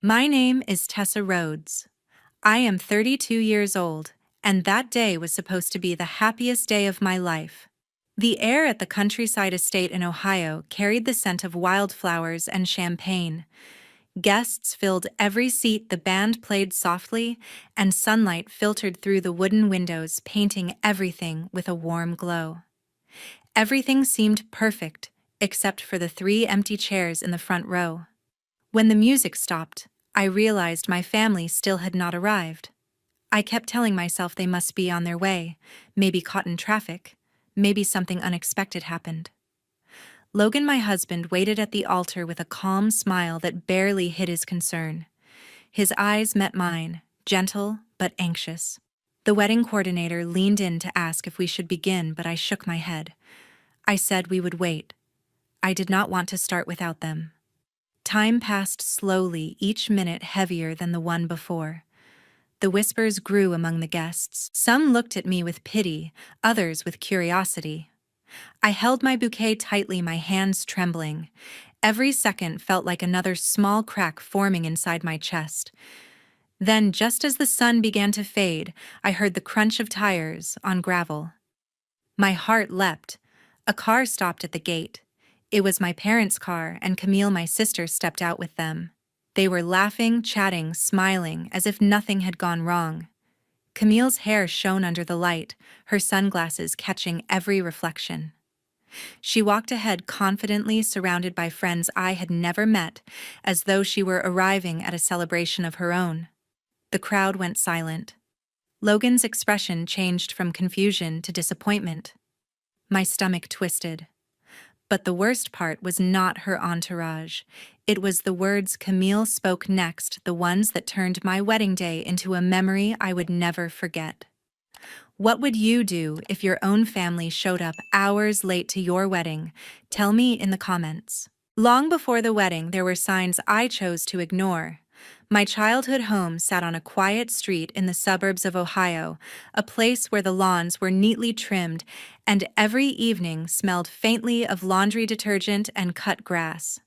My name is Tessa Rhodes. I am 32 years old, and that day was supposed to be the happiest day of my life. The air at the countryside estate in Ohio carried the scent of wildflowers and champagne. Guests filled every seat, the band played softly, and sunlight filtered through the wooden windows, painting everything with a warm glow. Everything seemed perfect, except for the three empty chairs in the front row. When the music stopped, I realized my family still had not arrived. I kept telling myself they must be on their way, maybe caught in traffic, maybe something unexpected happened. Logan, my husband, waited at the altar with a calm smile that barely hid his concern. His eyes met mine, gentle but anxious. The wedding coordinator leaned in to ask if we should begin, but I shook my head. I said we would wait. I did not want to start without them. Time passed slowly, each minute heavier than the one before. The whispers grew among the guests. Some looked at me with pity, others with curiosity. I held my bouquet tightly, my hands trembling. Every second felt like another small crack forming inside my chest. Then, just as the sun began to fade, I heard the crunch of tires on gravel. My heart leapt. A car stopped at the gate. It was my parents' car, and Camille, my sister, stepped out with them. They were laughing, chatting, smiling, as if nothing had gone wrong. Camille's hair shone under the light, her sunglasses catching every reflection. She walked ahead confidently, surrounded by friends I had never met, as though she were arriving at a celebration of her own. The crowd went silent. Logan's expression changed from confusion to disappointment. My stomach twisted. But the worst part was not her entourage. It was the words Camille spoke next, the ones that turned my wedding day into a memory I would never forget. What would you do if your own family showed up hours late to your wedding? Tell me in the comments. Long before the wedding, there were signs I chose to ignore. My childhood home sat on a quiet street in the suburbs of Ohio, a place where the lawns were neatly trimmed and every evening smelled faintly of laundry detergent and cut grass.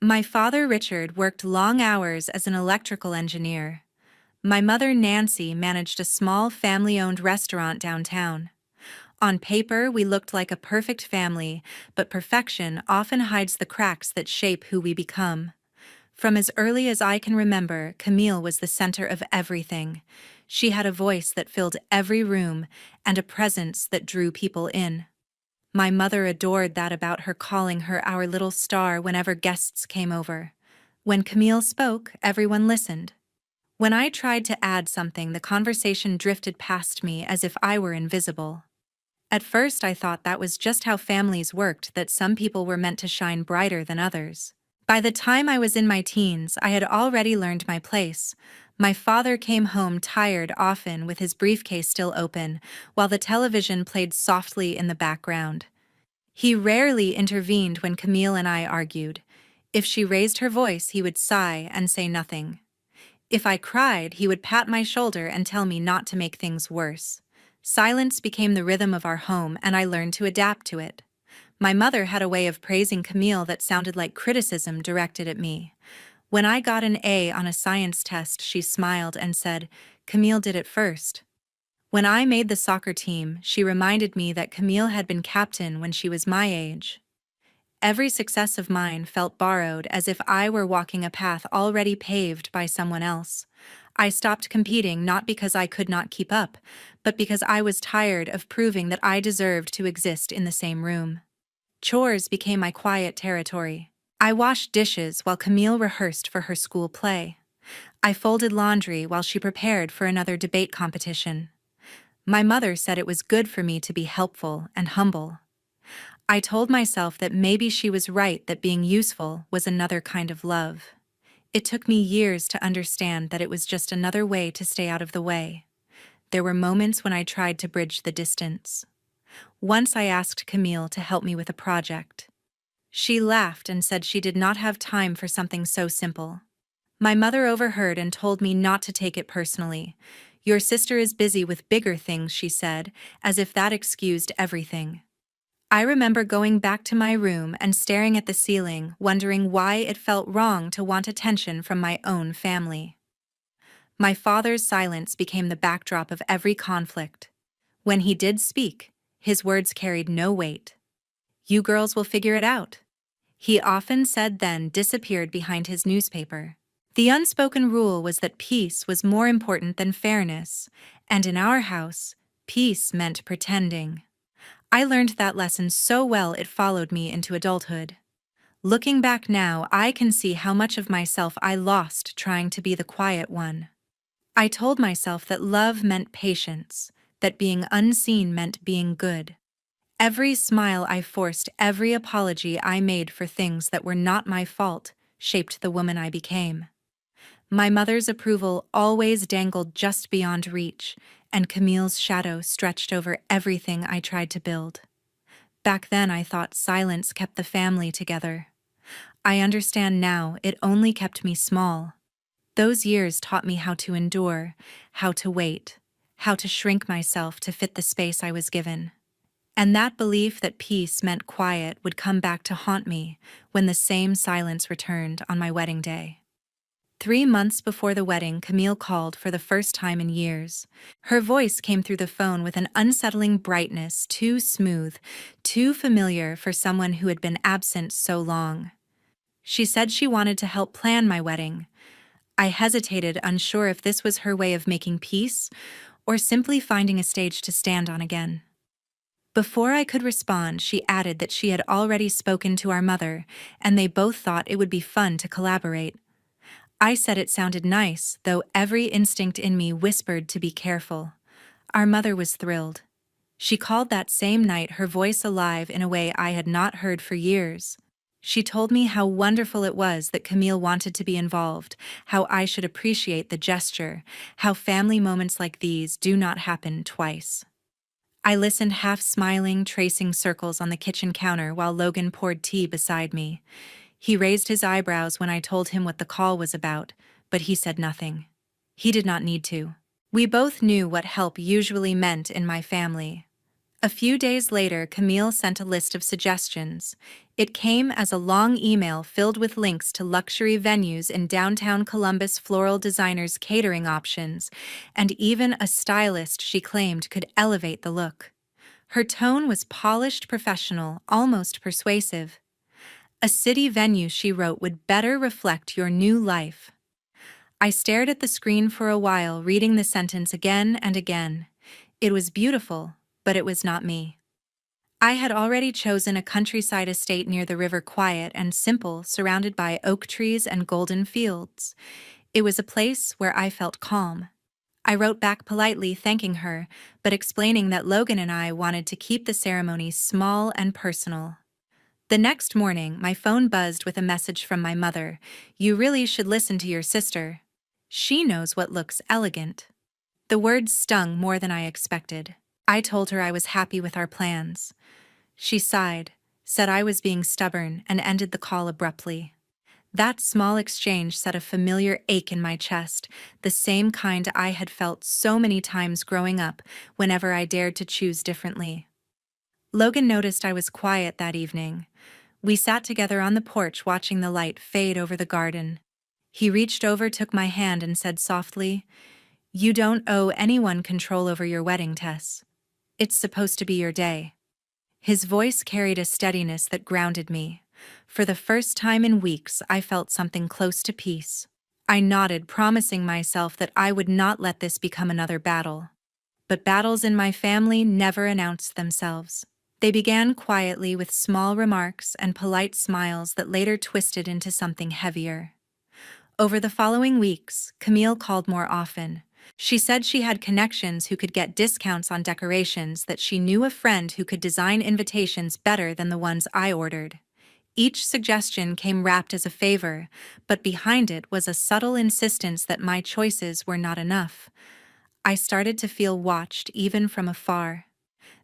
My father, Richard, worked long hours as an electrical engineer. My mother, Nancy, managed a small family-owned restaurant downtown. On paper, we looked like a perfect family, but perfection often hides the cracks that shape who we become. From as early as I can remember, Camille was the center of everything. She had a voice that filled every room and a presence that drew people in. My mother adored that about her, calling her our little star whenever guests came over. When Camille spoke, everyone listened. When I tried to add something, the conversation drifted past me as if I were invisible. At first, I thought that was just how families worked, that some people were meant to shine brighter than others. By the time I was in my teens, I had already learned my place. My father came home tired, often with his briefcase still open, while the television played softly in the background. He rarely intervened when Camille and I argued. If she raised her voice, he would sigh and say nothing. If I cried, he would pat my shoulder and tell me not to make things worse. Silence became the rhythm of our home, and I learned to adapt to it. My mother had a way of praising Camille that sounded like criticism directed at me. When I got an A on a science test, she smiled and said, "Camille did it first." When I made the soccer team, she reminded me that Camille had been captain when she was my age. Every success of mine felt borrowed, as if I were walking a path already paved by someone else. I stopped competing not because I could not keep up, but because I was tired of proving that I deserved to exist in the same room. Chores became my quiet territory. I washed dishes while Camille rehearsed for her school play. I folded laundry while she prepared for another debate competition. My mother said it was good for me to be helpful and humble. I told myself that maybe she was right, that being useful was another kind of love. It took me years to understand that it was just another way to stay out of the way. There were moments when I tried to bridge the distance. Once I asked Camille to help me with a project. She laughed and said she did not have time for something so simple. My mother overheard and told me not to take it personally. "Your sister is busy with bigger things," she said, as if that excused everything. I remember going back to my room and staring at the ceiling, wondering why it felt wrong to want attention from my own family. My father's silence became the backdrop of every conflict. When he did speak, his words carried no weight. "You girls will figure it out," he often said, then disappeared behind his newspaper. The unspoken rule was that peace was more important than fairness, and in our house, peace meant pretending. I learned that lesson so well it followed me into adulthood. Looking back now, I can see how much of myself I lost trying to be the quiet one. I told myself that love meant patience, that being unseen meant being good. Every smile I forced, every apology I made for things that were not my fault, shaped the woman I became. My mother's approval always dangled just beyond reach, and Camille's shadow stretched over everything I tried to build. Back then I thought silence kept the family together. I understand now it only kept me small. Those years taught me how to endure, how to wait, how to shrink myself to fit the space I was given. And that belief that peace meant quiet would come back to haunt me when the same silence returned on my wedding day. 3 months before the wedding, Camille called for the first time in years. Her voice came through the phone with an unsettling brightness, too smooth, too familiar for someone who had been absent so long. She said she wanted to help plan my wedding. I hesitated, unsure if this was her way of making peace or simply finding a stage to stand on again. Before I could respond, she added that she had already spoken to our mother, and they both thought it would be fun to collaborate. I said it sounded nice, though every instinct in me whispered to be careful. Our mother was thrilled. She called that same night, her voice alive in a way I had not heard for years. She told me how wonderful it was that Camille wanted to be involved, how I should appreciate the gesture, how family moments like these do not happen twice. I listened, half smiling, tracing circles on the kitchen counter while Logan poured tea beside me. He raised his eyebrows when I told him what the call was about, but he said nothing. He did not need to. We both knew what help usually meant in my family. A few days later, Camille sent a list of suggestions. It came as a long email filled with links to luxury venues in downtown Columbus, floral designers' catering options, and even a stylist she claimed could elevate the look. Her tone was polished, professional, almost persuasive. "A city venue," she wrote, "would better reflect your new life." I stared at the screen for a while, reading the sentence again and again. It was beautiful, but it was not me. I had already chosen a countryside estate near the river, quiet and simple, surrounded by oak trees and golden fields. It was a place where I felt calm. I wrote back politely, thanking her, but explaining that Logan and I wanted to keep the ceremony small and personal. The next morning, my phone buzzed with a message from my mother. "You really should listen to your sister. She knows what looks elegant." The words stung more than I expected. I told her I was happy with our plans. She sighed, said I was being stubborn, and ended the call abruptly. That small exchange set a familiar ache in my chest, the same kind I had felt so many times growing up whenever I dared to choose differently. Logan noticed I was quiet that evening. We sat together on the porch watching the light fade over the garden. He reached over, took my hand, and said softly, "You don't owe anyone control over your wedding, Tess. It's supposed to be your day." His voice carried a steadiness that grounded me. For the first time in weeks, I felt something close to peace. I nodded, promising myself that I would not let this become another battle. But battles in my family never announced themselves. They began quietly, with small remarks and polite smiles that later twisted into something heavier. Over the following weeks, Camille called more often. She said she had connections who could get discounts on decorations, that she knew a friend who could design invitations better than the ones I ordered. Each suggestion came wrapped as a favor, but behind it was a subtle insistence that my choices were not enough. I started to feel watched, even from afar.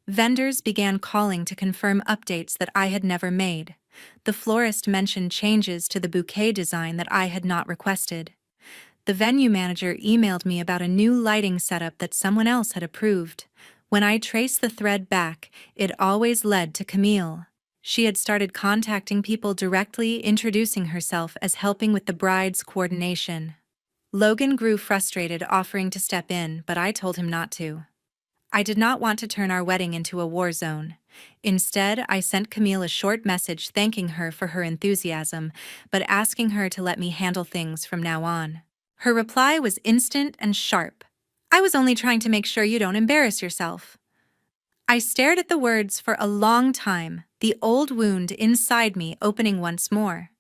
Vendors began calling to confirm updates that I had never made. The florist mentioned changes to the bouquet design that I had not requested. The venue manager emailed me about a new lighting setup that someone else had approved. When I traced the thread back, it always led to Camille. She had started contacting people directly, introducing herself as helping with the bride's coordination. Logan grew frustrated, offering to step in, but I told him not to. I did not want to turn our wedding into a war zone. Instead, I sent Camille a short message thanking her for her enthusiasm, but asking her to let me handle things from now on. Her reply was instant and sharp. "I was only trying to make sure you don't embarrass yourself." I stared at the words for a long time, the old wound inside me opening once more.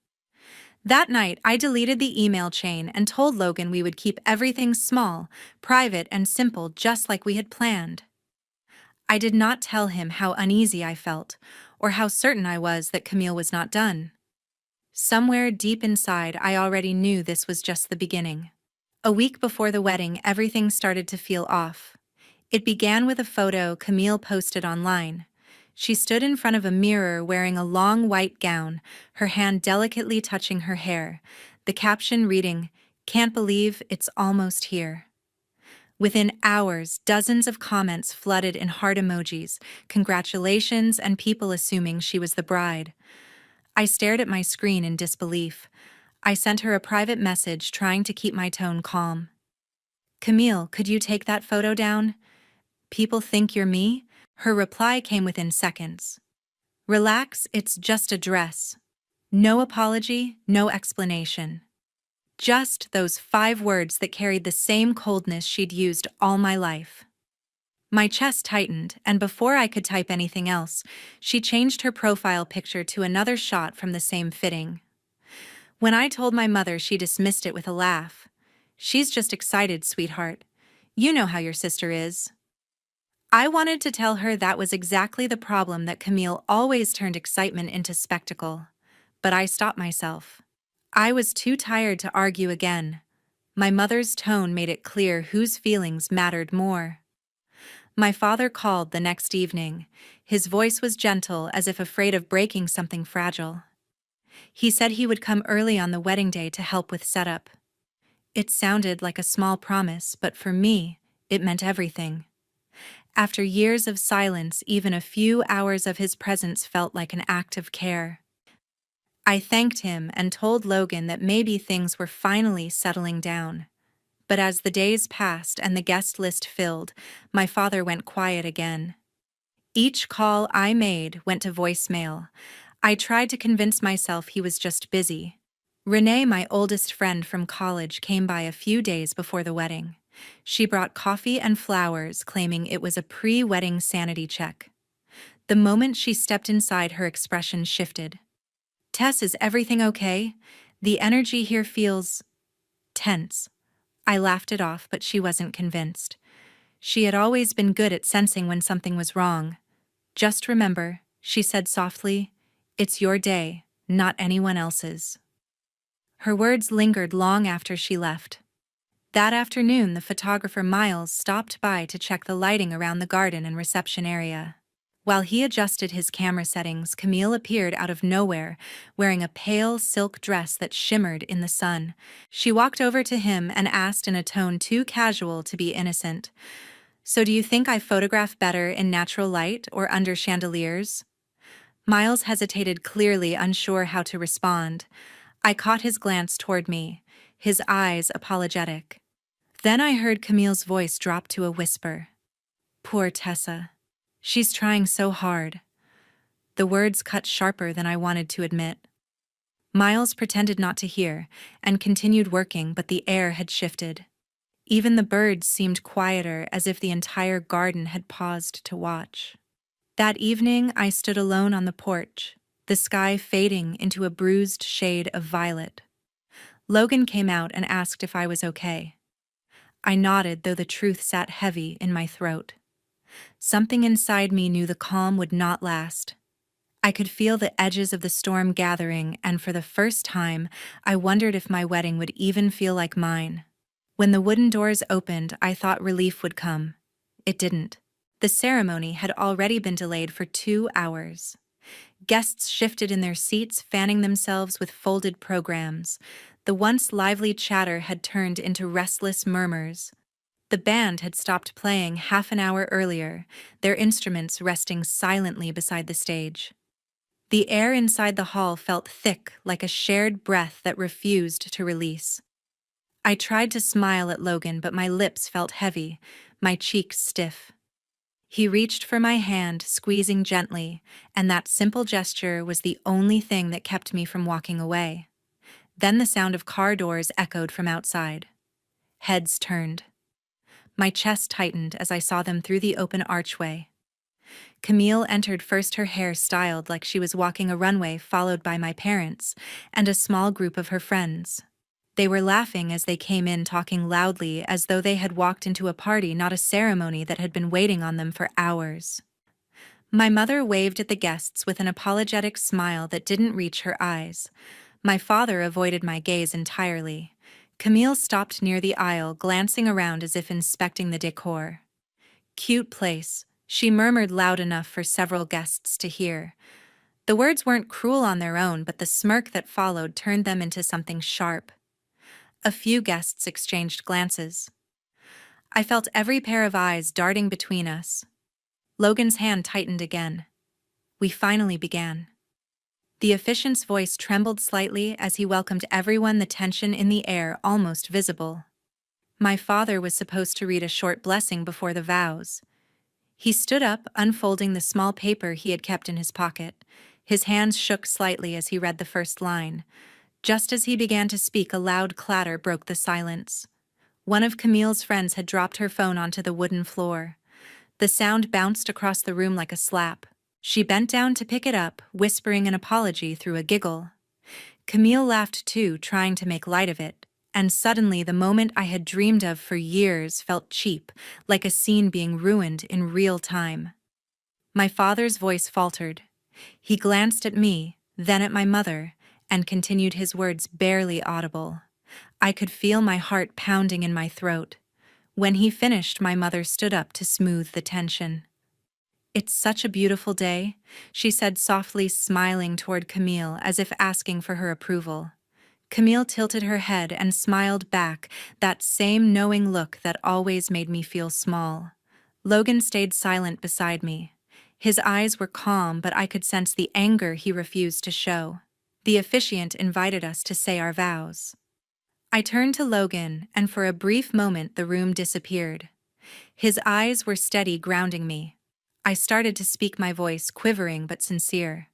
That night, I deleted the email chain and told Logan we would keep everything small, private, and simple, just like we had planned. I did not tell him how uneasy I felt, or how certain I was that Camille was not done. Somewhere deep inside, I already knew this was just the beginning. A week before the wedding, everything started to feel off. It began with a photo Camille posted online. She stood in front of a mirror wearing a long white gown, her hand delicately touching her hair, the caption reading, "Can't believe it's almost here." Within hours, dozens of comments flooded in heart emojis, congratulations, and people assuming she was the bride. I stared at my screen in disbelief. I sent her a private message trying to keep my tone calm. "Camille, could you take that photo down? People think you're me?" Her reply came within seconds. "Relax, it's just a dress." No apology, no explanation. Just those 5 words that carried the same coldness she'd used all my life. My chest tightened, and before I could type anything else, she changed her profile picture to another shot from the same fitting. When I told my mother, she dismissed it with a laugh. "She's just excited, sweetheart. You know how your sister is." I wanted to tell her that was exactly the problem, that Camille always turned excitement into spectacle. But I stopped myself. I was too tired to argue again. My mother's tone made it clear whose feelings mattered more. My father called the next evening. His voice was gentle, as if afraid of breaking something fragile. He said he would come early on the wedding day to help with setup. It sounded like a small promise, but for me, it meant everything. After years of silence, even a few hours of his presence felt like an act of care. I thanked him and told Logan that maybe things were finally settling down. But as the days passed and the guest list filled, my father went quiet again. Each call I made went to voicemail. I tried to convince myself he was just busy. Renee, my oldest friend from college, came by a few days before the wedding. She brought coffee and flowers, claiming it was a pre-wedding sanity check. The moment she stepped inside, her expression shifted. "Tess, is everything okay? The energy here feels tense." I laughed it off, but she wasn't convinced. She had always been good at sensing when something was wrong. "Just remember," she said softly, "it's your day, not anyone else's." Her words lingered long after she left. That afternoon, the photographer Miles stopped by to check the lighting around the garden and reception area. While he adjusted his camera settings, Camille appeared out of nowhere, wearing a pale silk dress that shimmered in the sun. She walked over to him and asked in a tone too casual to be innocent, "So do you think I photograph better in natural light or under chandeliers?" Miles hesitated, clearly unsure how to respond. I caught his glance toward me, his eyes apologetic. Then I heard Camille's voice drop to a whisper. "Poor Tessa. She's trying so hard." The words cut sharper than I wanted to admit. Miles pretended not to hear and continued working, but the air had shifted. Even the birds seemed quieter, as if the entire garden had paused to watch. That evening, I stood alone on the porch, the sky fading into a bruised shade of violet. Logan came out and asked if I was okay. I nodded, though the truth sat heavy in my throat. Something inside me knew the calm would not last. I could feel the edges of the storm gathering, and for the first time, I wondered if my wedding would even feel like mine. When the wooden doors opened, I thought relief would come. It didn't. The ceremony had already been delayed for 2 hours. Guests shifted in their seats, fanning themselves with folded programs. The once lively chatter had turned into restless murmurs. The band had stopped playing half an hour earlier, their instruments resting silently beside the stage. The air inside the hall felt thick, like a shared breath that refused to release. I tried to smile at Logan, but my lips felt heavy, my cheeks stiff. He reached for my hand, squeezing gently, and that simple gesture was the only thing that kept me from walking away. Then the sound of car doors echoed from outside. Heads turned. My chest tightened as I saw them through the open archway. Camille entered first, her hair styled like she was walking a runway, followed by my parents and a small group of her friends. They were laughing as they came in, talking loudly as though they had walked into a party, not a ceremony that had been waiting on them for hours. My mother waved at the guests with an apologetic smile that didn't reach her eyes. My father avoided my gaze entirely. Camille stopped near the aisle, glancing around as if inspecting the decor. "Cute place," she murmured loud enough for several guests to hear. The words weren't cruel on their own, but the smirk that followed turned them into something sharp. A few guests exchanged glances. I felt every pair of eyes darting between us. Logan's hand tightened again. We finally began. The officiant's voice trembled slightly as he welcomed everyone, the tension in the air almost visible. My father was supposed to read a short blessing before the vows. He stood up, unfolding the small paper he had kept in his pocket. His hands shook slightly as he read the first line. Just as he began to speak, a loud clatter broke the silence. One of Camille's friends had dropped her phone onto the wooden floor. The sound bounced across the room like a slap. She bent down to pick it up, whispering an apology through a giggle. Camille laughed too, trying to make light of it, and suddenly the moment I had dreamed of for years felt cheap, like a scene being ruined in real time. My father's voice faltered. He glanced at me, then at my mother, and continued, his words barely audible. I could feel my heart pounding in my throat. When he finished, my mother stood up to smooth the tension. "It's such a beautiful day," she said softly, smiling toward Camille as if asking for her approval. Camille tilted her head and smiled back, that same knowing look that always made me feel small. Logan stayed silent beside me. His eyes were calm, but I could sense the anger he refused to show. The officiant invited us to say our vows. I turned to Logan, and for a brief moment the room disappeared. His eyes were steady, grounding me. I started to speak, my voice quivering but sincere.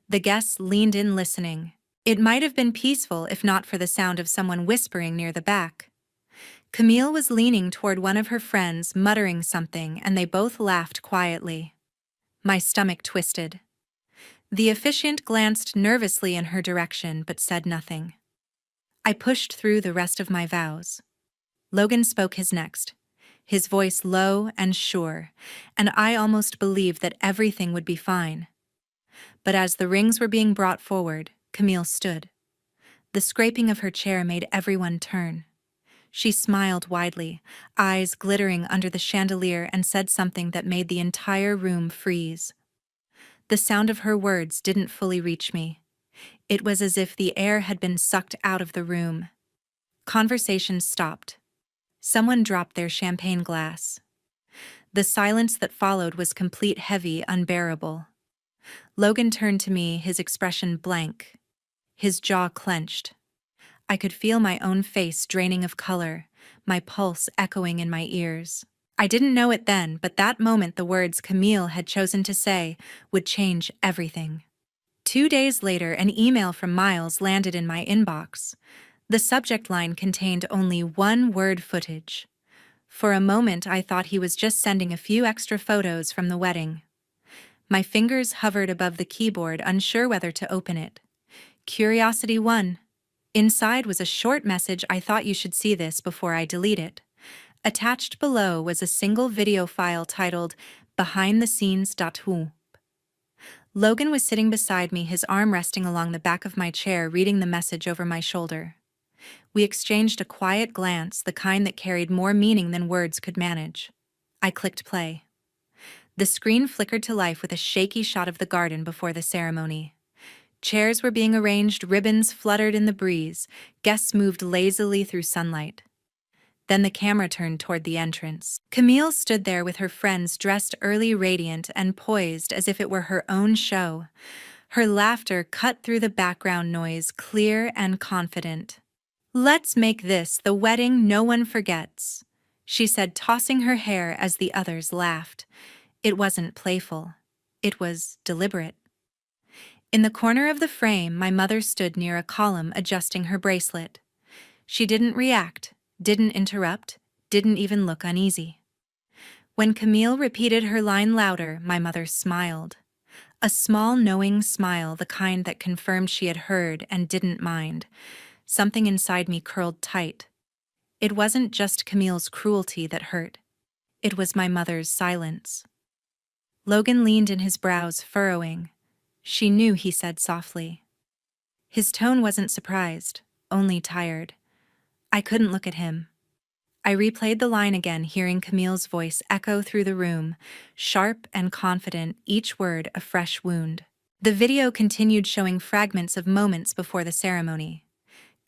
The guests leaned in, listening. It might have been peaceful if not for the sound of someone whispering near the back. Camille was leaning toward one of her friends, muttering something, and they both laughed quietly. My stomach twisted. The officiant glanced nervously in her direction but said nothing. I pushed through the rest of my vows. Logan spoke his next, his voice low and sure, and I almost believed that everything would be fine. But as the rings were being brought forward, Camille stood. The scraping of her chair made everyone turn. She smiled widely, eyes glittering under the chandelier, and said something that made the entire room freeze. The sound of her words didn't fully reach me. It was as if the air had been sucked out of the room. Conversation stopped. Someone dropped their champagne glass. The silence that followed was complete, heavy, unbearable. Logan turned to me, his expression blank, his jaw clenched. I could feel my own face draining of color, my pulse echoing in my ears. I didn't know it then, but that moment the words Camille had chosen to say would change everything. 2 days later, an email from Miles landed in my inbox. The subject line contained only one word: footage. For a moment I thought he was just sending a few extra photos from the wedding. My fingers hovered above the keyboard, unsure whether to open it. Curiosity won. Inside was a short message: "I thought you should see this before I delete it." Attached below was a single video file titled BehindTheScenes.hu. Logan was sitting beside me, his arm resting along the back of my chair, reading the message over my shoulder. We exchanged a quiet glance, the kind that carried more meaning than words could manage. I clicked play. The screen flickered to life with a shaky shot of the garden before the ceremony. Chairs were being arranged, ribbons fluttered in the breeze, guests moved lazily through sunlight. Then the camera turned toward the entrance. Camille stood there with her friends dressed early, radiant, and poised as if it were her own show. Her laughter cut through the background noise, clear and confident. "Let's make this the wedding no one forgets," she said, tossing her hair as the others laughed. It wasn't playful. It was deliberate. In the corner of the frame, my mother stood near a column adjusting her bracelet. She didn't react, didn't interrupt, didn't even look uneasy. When Camille repeated her line louder, my mother smiled. A small, knowing smile, the kind that confirmed she had heard and didn't mind. Something inside me curled tight. It wasn't just Camille's cruelty that hurt. It was my mother's silence. Logan leaned in, his brows furrowing. "She knew," he said softly. His tone wasn't surprised, only tired. I couldn't look at him. I replayed the line again, hearing Camille's voice echo through the room, sharp and confident, each word a fresh wound. The video continued, showing fragments of moments before the ceremony.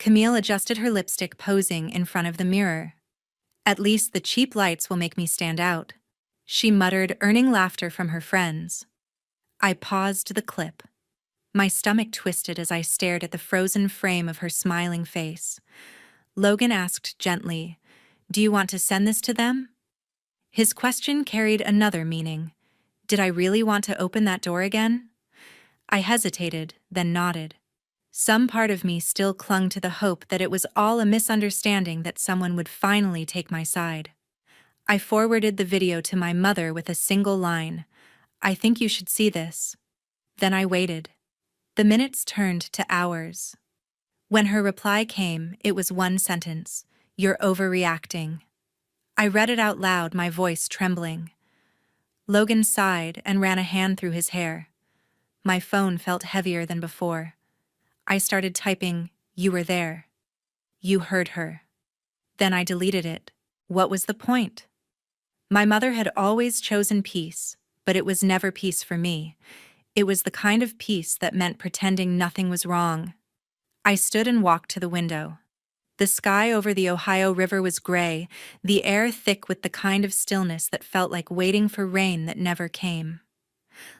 Camille adjusted her lipstick, posing in front of the mirror. "At least the cheap lights will make me stand out," she muttered, earning laughter from her friends. I paused the clip. My stomach twisted as I stared at the frozen frame of her smiling face. Logan asked gently, "Do you want to send this to them?" His question carried another meaning. Did I really want to open that door again? I hesitated, then nodded. Some part of me still clung to the hope that it was all a misunderstanding, that someone would finally take my side. I forwarded the video to my mother with a single line, "I think you should see this." Then I waited. The minutes turned to hours. When her reply came, it was one sentence: "You're overreacting." I read it out loud, my voice trembling. Logan sighed and ran a hand through his hair. My phone felt heavier than before. I started typing, "You were there. You heard her." Then I deleted it. What was the point? My mother had always chosen peace, but it was never peace for me. It was the kind of peace that meant pretending nothing was wrong. I stood and walked to the window. The sky over the Ohio River was gray, the air thick with the kind of stillness that felt like waiting for rain that never came.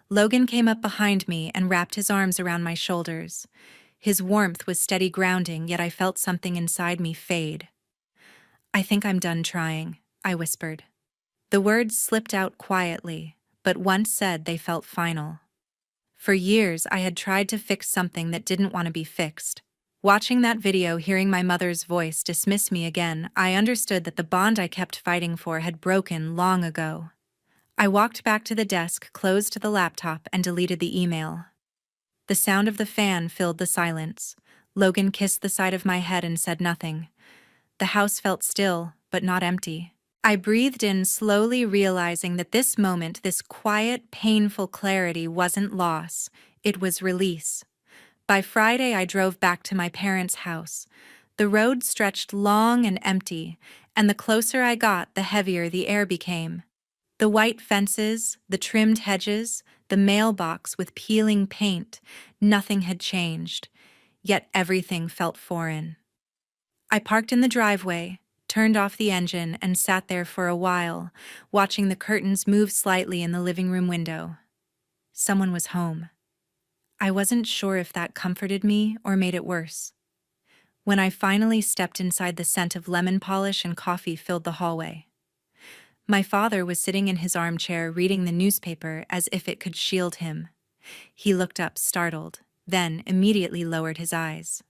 Logan came up behind me and wrapped his arms around my shoulders. His warmth was steady grounding, yet I felt something inside me fade. "I think I'm done trying," I whispered. The words slipped out quietly, but once said they felt final. For years I had tried to fix something that didn't want to be fixed. Watching that video, hearing my mother's voice dismiss me again, I understood that the bond I kept fighting for had broken long ago. I walked back to the desk, closed the laptop, and deleted the email. The sound of the fan filled the silence. Logan kissed the side of my head and said nothing. The house felt still, but not empty. I breathed in slowly, realizing that this moment, this quiet, painful clarity, wasn't loss, it was release. By Friday, I drove back to my parents' house. The road stretched long and empty, and the closer I got, the heavier the air became. The white fences, the trimmed hedges, the mailbox with peeling paint, nothing had changed, yet everything felt foreign. I parked in the driveway, turned off the engine, and sat there for a while, watching the curtains move slightly in the living room window. Someone was home. I wasn't sure if that comforted me or made it worse. When I finally stepped inside, the scent of lemon polish and coffee filled the hallway. My father was sitting in his armchair reading the newspaper as if it could shield him. He looked up, startled, then immediately lowered his eyes.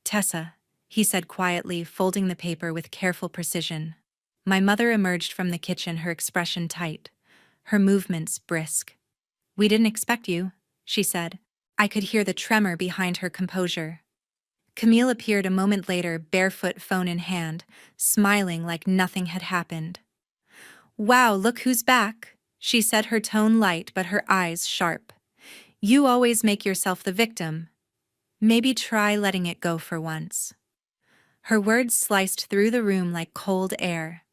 "Tessa," he said quietly, folding the paper with careful precision. My mother emerged from the kitchen, her expression tight, her movements brisk. "We didn't expect you," she said. I could hear the tremor behind her composure. Camille appeared a moment later, barefoot, phone in hand, smiling like nothing had happened. "Wow, look who's back," she said, her tone light but her eyes sharp. "You always make yourself the victim. Maybe try letting it go for once." Her words sliced through the room like cold air.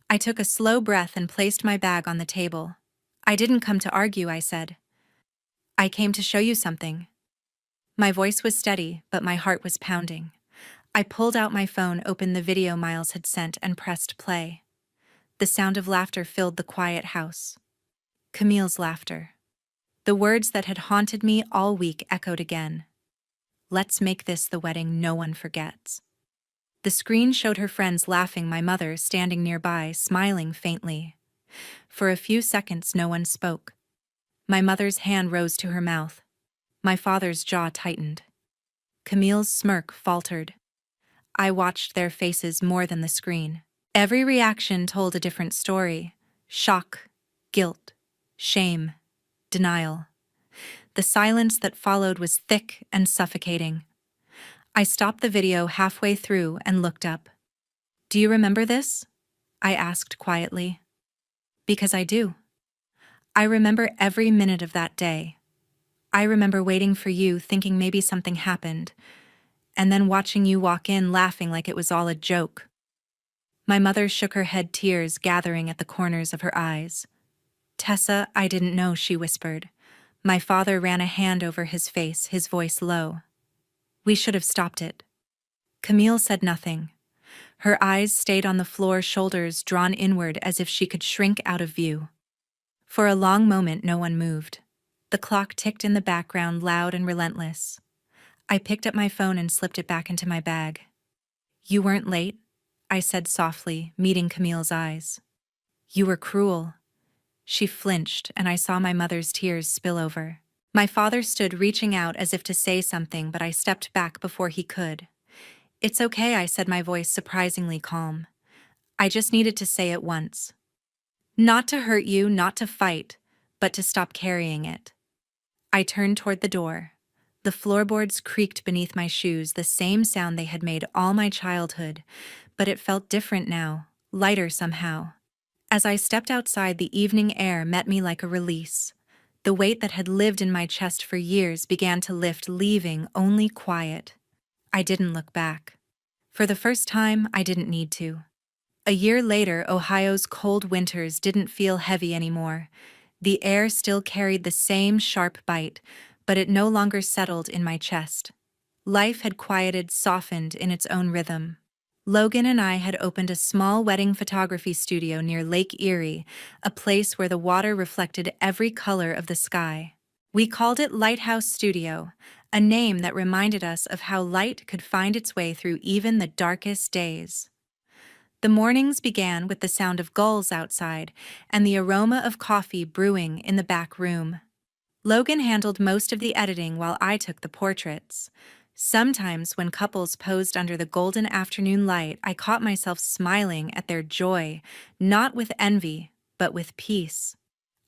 I took a slow breath and placed my bag on the table. "I didn't come to argue," I said. "I came to show you something." My voice was steady, but my heart was pounding. I pulled out my phone, opened the video Miles had sent, and pressed play. The sound of laughter filled the quiet house. Camille's laughter. The words that had haunted me all week echoed again. Let's make this the wedding no one forgets. The screen showed her friends laughing, my mother standing nearby, smiling faintly. For a few seconds, no one spoke. My mother's hand rose to her mouth. My father's jaw tightened. Camille's smirk faltered. I watched their faces more than the screen. Every reaction told a different story. Shock, guilt, shame, denial. The silence that followed was thick and suffocating. I stopped the video halfway through and looked up. Do you remember this? I asked quietly. Because I do. I remember every minute of that day. I remember waiting for you, thinking maybe something happened, and then watching you walk in laughing like it was all a joke. My mother shook her head, tears gathering at the corners of her eyes. Tessa, I didn't know, she whispered. My father ran a hand over his face, his voice low. We should have stopped it. Camille said nothing. Her eyes stayed on the floor, shoulders drawn inward as if she could shrink out of view. For a long moment, no one moved. The clock ticked in the background, loud and relentless. I picked up my phone and slipped it back into my bag. You weren't late, I said softly, meeting Camille's eyes. You were cruel. She flinched, and I saw my mother's tears spill over. My father stood reaching out as if to say something, but I stepped back before he could. It's okay, I said, my voice surprisingly calm. I just needed to say it once. Not to hurt you, not to fight, but to stop carrying it. I turned toward the door. The floorboards creaked beneath my shoes, the same sound they had made all my childhood, but it felt different now, lighter somehow. As I stepped outside, the evening air met me like a release. The weight that had lived in my chest for years began to lift, leaving only quiet. I didn't look back. For the first time, I didn't need to. A year later, Ohio's cold winters didn't feel heavy anymore. The air still carried the same sharp bite, but it no longer settled in my chest. Life had quieted, softened in its own rhythm. Logan and I had opened a small wedding photography studio near Lake Erie, a place where the water reflected every color of the sky. We called it Lighthouse Studio, a name that reminded us of how light could find its way through even the darkest days. The mornings began with the sound of gulls outside and the aroma of coffee brewing in the back room. Logan handled most of the editing while I took the portraits. Sometimes when couples posed under the golden afternoon light, I caught myself smiling at their joy, not with envy, but with peace.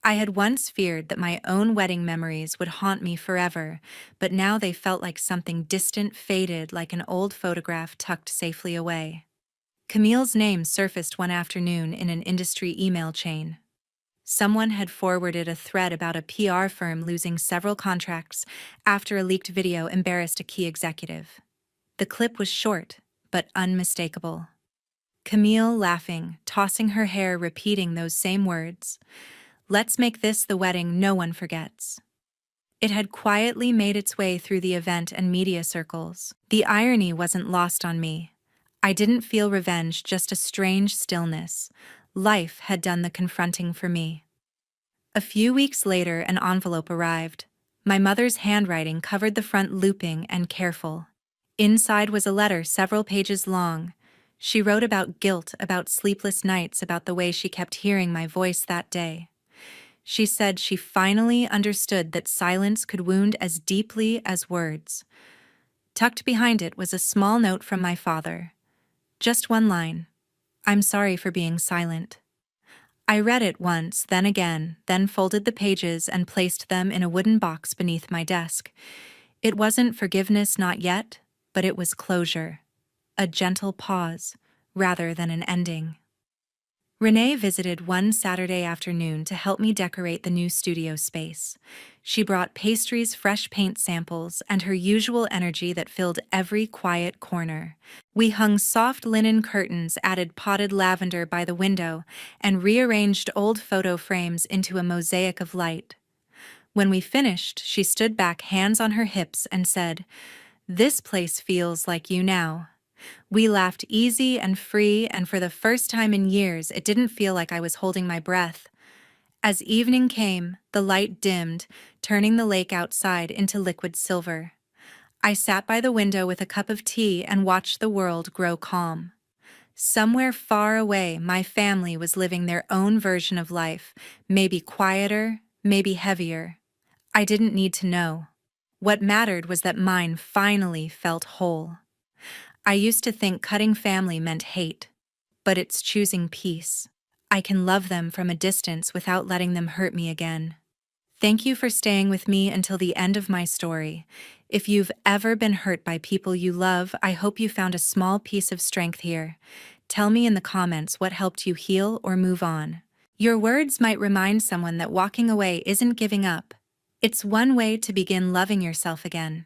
I had once feared that my own wedding memories would haunt me forever, but now they felt like something distant, faded, like an old photograph tucked safely away. Camille's name surfaced one afternoon in an industry email chain. Someone had forwarded a thread about a PR firm losing several contracts after a leaked video embarrassed a key executive. The clip was short, but unmistakable. Camille laughing, tossing her hair, repeating those same words. Let's make this the wedding no one forgets. It had quietly made its way through the event and media circles. The irony wasn't lost on me. I didn't feel revenge, just a strange stillness. Life had done the confronting for me. A few weeks later, an envelope arrived. My mother's handwriting covered the front, looping and careful. Inside was a letter several pages long. She wrote about guilt, about sleepless nights, about the way she kept hearing my voice that day. She said she finally understood that silence could wound as deeply as words. Tucked behind it was a small note from my father. Just one line. I'm sorry for being silent. I read it once, then again, then folded the pages and placed them in a wooden box beneath my desk. It wasn't forgiveness, not yet, but it was closure. A gentle pause, rather than an ending. Renee visited one Saturday afternoon to help me decorate the new studio space. She brought pastries, fresh paint samples, and her usual energy that filled every quiet corner. We hung soft linen curtains, added potted lavender by the window, and rearranged old photo frames into a mosaic of light. When we finished, she stood back, hands on her hips, and said, "This place feels like you now." We laughed easy and free, and for the first time in years, it didn't feel like I was holding my breath. As evening came, the light dimmed, turning the lake outside into liquid silver. I sat by the window with a cup of tea and watched the world grow calm. Somewhere far away, my family was living their own version of life, maybe quieter, maybe heavier. I didn't need to know. What mattered was that mine finally felt whole. I used to think cutting family meant hate, but it's choosing peace. I can love them from a distance without letting them hurt me again. Thank you for staying with me until the end of my story. If you've ever been hurt by people you love, I hope you found a small piece of strength here. Tell me in the comments what helped you heal or move on. Your words might remind someone that walking away isn't giving up. It's one way to begin loving yourself again.